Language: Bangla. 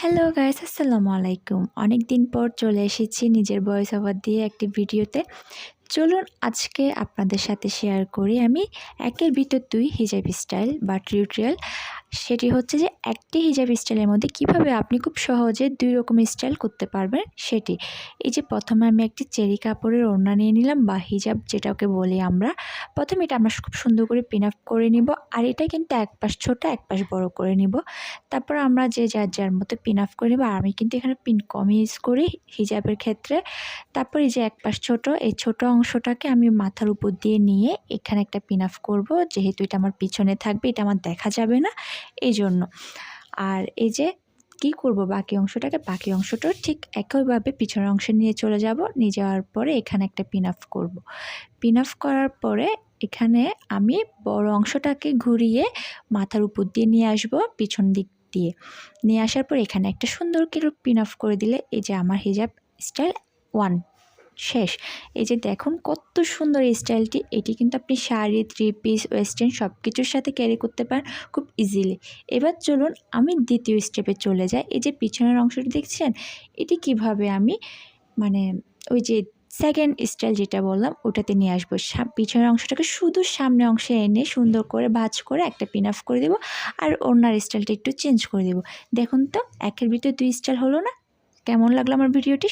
হ্যালো গাইস, আসসালামু আলাইকুম। অনেক দিন পর চলে এসেছি নিজের ভয়েস ওভার দিয়ে একটি ভিডিওতে। চলুন আজকে আপনাদের সাথে শেয়ার করি আমি একের ভিতর ২ হিজাব স্টাইল বা টিউটোরিয়াল। সেটি হচ্ছে যে একটি হিজাব স্টাইলের মধ্যে কিভাবে আপনি খুব সহজে ২ রকমের স্টাইল করতে পারবেন সেটি। এই যে প্রথমে আমি একটি চেরি কাপড়ের ওড়না নিয়ে নিলাম বা হিজাব যেটাকে বলি আমরা। প্রথমে এটা আমরা খুব সুন্দর করে পিন আপ করে নিব, আর এটা কিন্তু এক পাশ ছোট এক পাশ বড় করে নিব। তারপর আমরা যে যার মতো পিন আপ করে নিব, আর আমি কিন্তু এখানে পিন কম ইউজ করি হিজাবের ক্ষেত্রে। তারপর এই যে এক পাশ ছোট, এই ছোট অংশটাকে আমি মাথার উপর দিয়ে নিয়ে এখানে একটা পিন আপ করব, যেহেতু এটা আমার পিছনে থাকবে, এটা আমার দেখা যাবে না এই জন্য। আর এই যে কি করব, বাকি অংশটাও ঠিক একইভাবে পিছনের অংশে নিয়ে চলে যাব। নিয়ে যাওয়ার পরে এখানে একটা পিন আপ করব। পিন আপ করার পরে এখানে আমি বড় অংশটাকে ঘুরিয়ে মাথার উপর দিয়ে নিয়ে আসব পিছন দিক দিয়ে। নিয়ে আসার পর এখানে একটা সুন্দর করে পিন আপ করে দিলে এই যে আমার হিজাব স্টাইল 1 শেষ। এই যে দেখুন কত সুন্দর এই স্টাইলটি। এটি কিন্তু আপনি শাড়ি, থ্রি পিস, ওয়েস্টার্ন সব কিছুর সাথে ক্যারি করতে পারেন খুব ইজিলি। এবার চলুন আমি দ্বিতীয় স্টেপে চলে যাই। এই যে পিছনের অংশটি দেখছেন, এটি কিভাবে আমি মানে ওই যে সেকেন্ড স্টাইল যেটা বললাম ওটাতে নিয়ে আসবো। পিছনের অংশটাকে শুধু সামনের অংশে এনে সুন্দর করে ভাঁজ করে একটা পিন আপ করে দেবো, আর ওড়নার স্টাইলটা একটু চেঞ্জ করে দেবো। দেখুন তো একের ভিতরে ২ স্টাইল হলো না? কেমন লাগলো আমার ভিডিওটি?